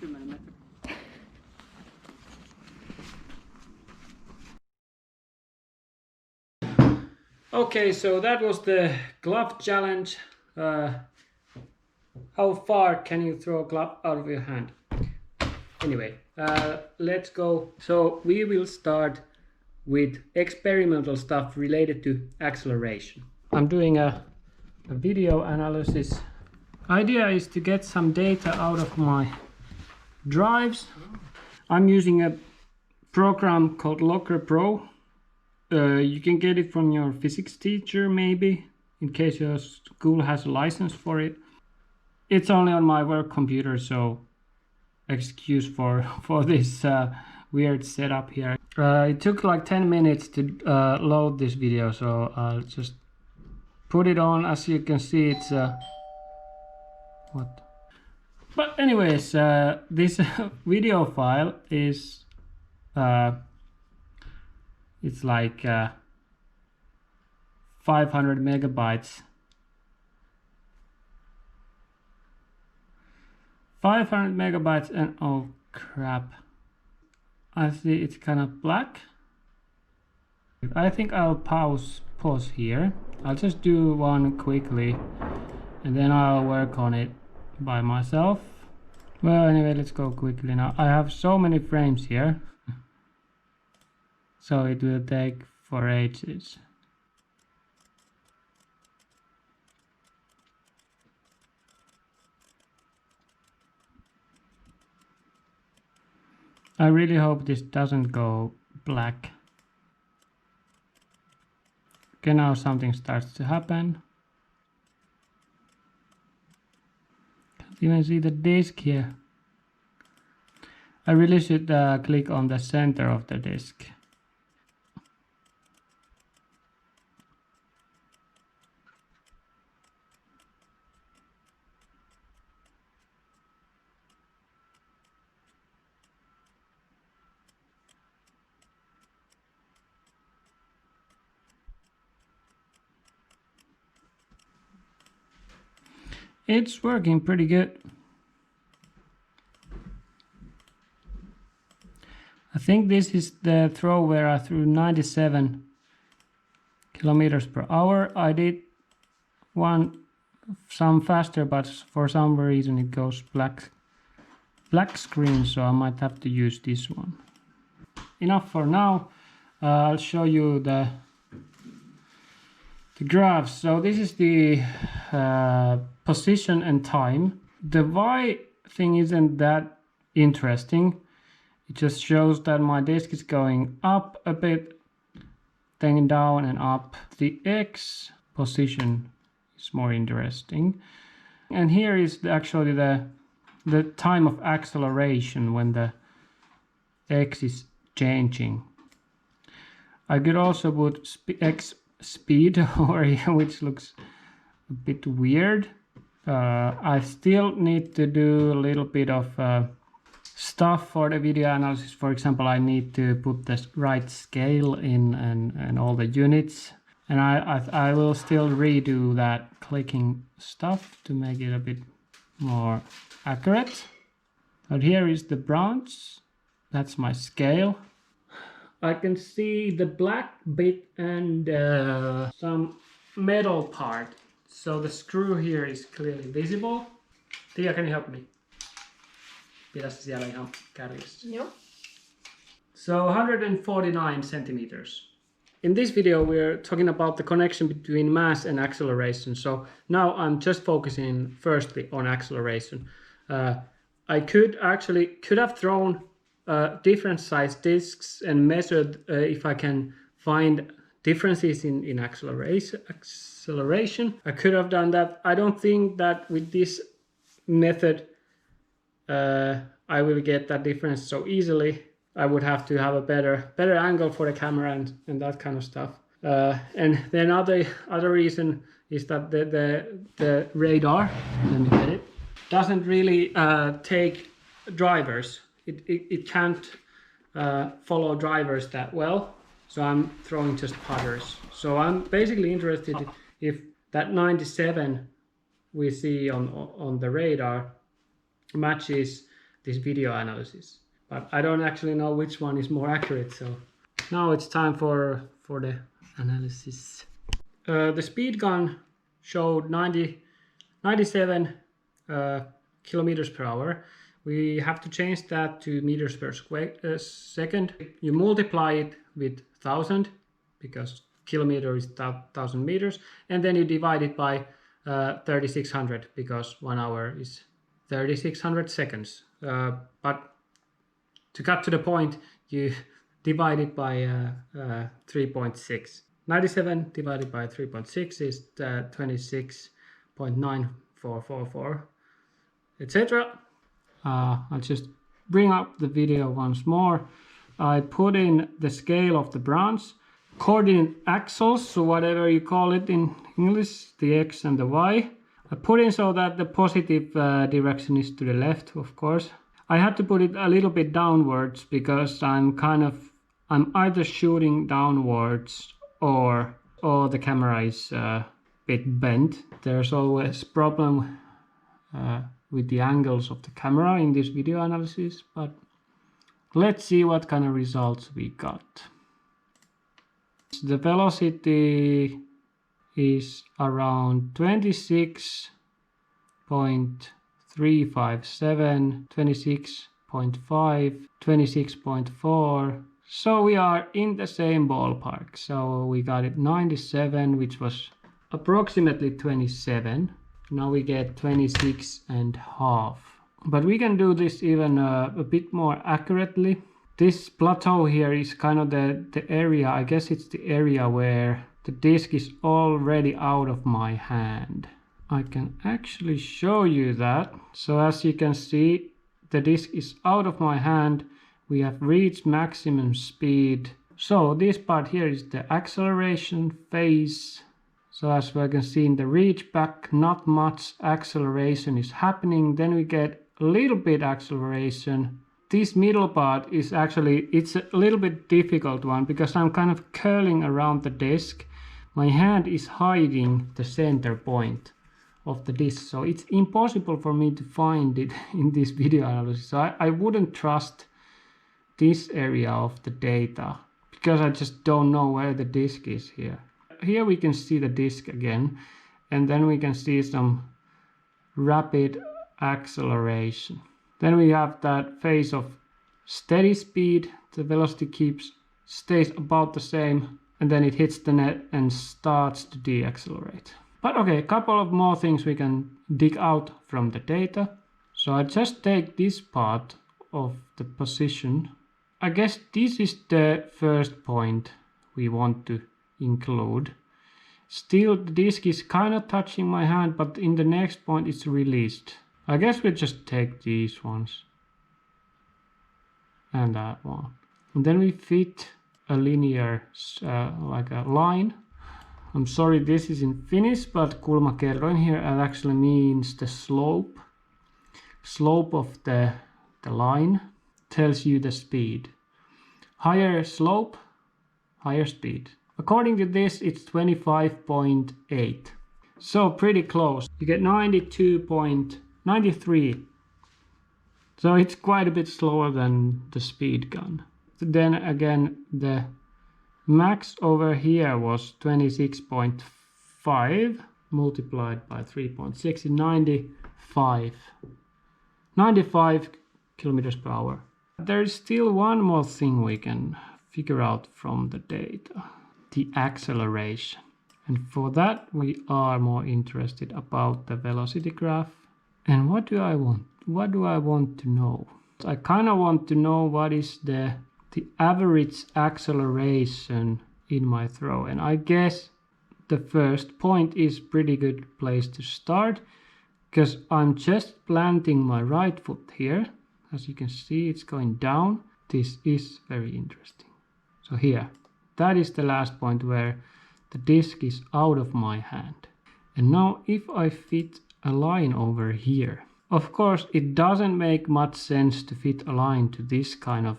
10 metriä. Okay, so that was the glove challenge. How far can you throw a glove out of your hand? Anyway, let's go. So we will start with experimental stuff related to acceleration. I'm doing a video analysis. Idea is to get some data out of my drives. I'm using a program called Locker Pro. You can get it from your physics teacher maybe, in case your school has a license for it. It's only on my work computer, so excuse for this weird setup here. It took like 10 minutes to load this video, so I'll just put it on. As you can see, it's what? But anyways, this video file is it's like 500 megabytes. 500 megabytes, and oh crap, I see it's kind of black. I think I'll pause here. I'll just do one quickly and then I'll work on it by myself. Well, anyway, let's go quickly now. I have so many frames here, so it will take for ages. I really hope this doesn't go black. Okay, now something starts to happen. Can't even see the disk here. I really should click on the center of the disk. It's working pretty good. I think this is the throw where I threw 97 kilometers per hour. I did some faster, but for some reason it goes black screen, so I might have to use this one. Enough for now. I'll show you the graphs. So this is the position and time. The Y thing isn't that interesting. It just shows that my disk is going up a bit, then down and up. The X position is more interesting. And here is actually the time of acceleration when the X is changing. I could also put X speed over here, which looks a bit weird. I still need to do a little bit of stuff for the video analysis. For example, I need to put the right scale in and all the units, and I will still redo that clicking stuff to make it a bit more accurate. But here is the bronze. That's my scale. I can see the black bit and some metal part. So the screw here is clearly visible. Tia, can you help me? Pidä se siellä ihan kärjessä. Joo. So 149 centimeters. In this video we're talking about the connection between mass and acceleration. So now I'm just focusing firstly on acceleration. I could have thrown different size disks and measured if I can find differences in acceleration. I could have done that. I don't think that with this method I will get that difference so easily. I would have to have a better angle for the camera and that kind of stuff. And then other reason is that the radar, let me get it, doesn't really take drivers. It can't follow drivers that well, so I'm throwing just putters. So I'm basically interested if that 97 we see on the radar matches this video analysis. But I don't actually know which one is more accurate, so now it's time for the analysis. The speed gun showed 97 kilometers per hour. We have to change that to meters per second. You multiply it with 1000 because kilometer is 1000 meters, and then you divide it by 3600 because 1 hour is 3600 seconds. But to cut to the point, you divide it by 3.6. 97 divided by 3.6 is 26.9444, etc. I'll just bring up the video once more. I put in the scale of the branch, coordinate axles, so whatever you call it in English, the X and the Y. I put in so that the positive direction is to the left, of course. I had to put it a little bit downwards because I'm either shooting downwards or the camera is a bit bent. There's always problem with the angles of the camera in this video analysis, but let's see what kind of results we got. The velocity is around 26.357, 26.5, 26.4. So we are in the same ballpark. So we got it 97, which was approximately 27. Now we get 26.5. But we can do this even a bit more accurately. This plateau here is kind of the area, I guess it's the area where the disc is already out of my hand. I can actually show you that. So as you can see, the disc is out of my hand. We have reached maximum speed. So this part here is the acceleration phase. So as we can see in the reach back, not much acceleration is happening. Then we get a little bit acceleration. This middle part is actually, it's a little bit difficult one because I'm kind of curling around the disc. My hand is hiding the center point of the disc, so it's impossible for me to find it in this video analysis. So I wouldn't trust this area of the data because I just don't know where the disc is here. Here we can see the disc again, and then we can see some rapid acceleration. Then we have that phase of steady speed. The velocity stays about the same, and then it hits the net and starts to deaccelerate. But okay, a couple of more things we can dig out from the data. So I just take this part of the position. I guess this is the first point we want to include. Still, the disc is kind of touching my hand, but in the next point it's released. I guess we'll just take these ones and that one. And then we fit a linear, like a line. I'm sorry this is in Finnish, but kulmakerroin here actually means the slope. Slope of the line tells you the speed. Higher slope, higher speed. According to this, it's 25.8. So pretty close. You get 92.93. So it's quite a bit slower than the speed gun. Then again, the max over here was 26.5 multiplied by 3.6 is 95 kilometers per hour. There is still one more thing we can figure out from the data, the acceleration. And for that we are more interested about the velocity graph. And what do I want? What do I want to know? I kind of want to know what is the average acceleration in my throw. And I guess the first point is pretty good place to start because I'm just planting my right foot here. As you can see, it's going down. This is very interesting. So here, that is the last point where the disc is out of my hand. And now if I fit a line over here, of course, it doesn't make much sense to fit a line to this kind of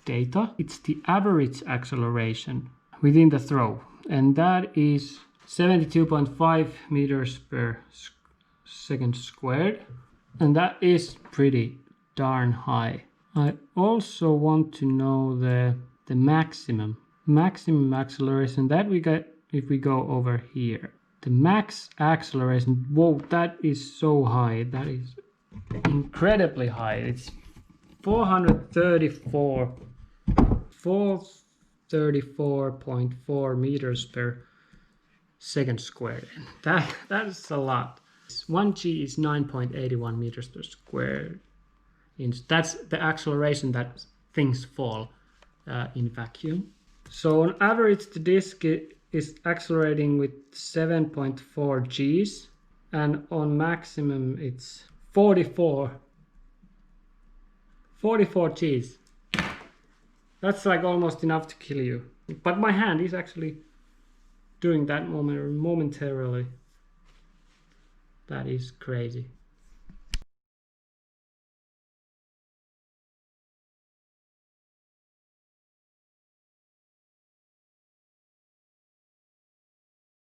data. It's the average acceleration within the throw, and that is 72.5 meters per second squared, and that is pretty darn high. I also want to know the maximum acceleration that we get if we go over here. The max acceleration, whoa, that is so high. That is incredibly high. It's 434.4 meters per second squared. That's a lot. 1g is 9.81 meters per square inch. That's the acceleration that things fall in vacuum. So on average, the disk is accelerating with 7.4 g's, and on maximum it's 44 g's. That's like almost enough to kill you. But my hand is actually doing that momentarily. That is crazy.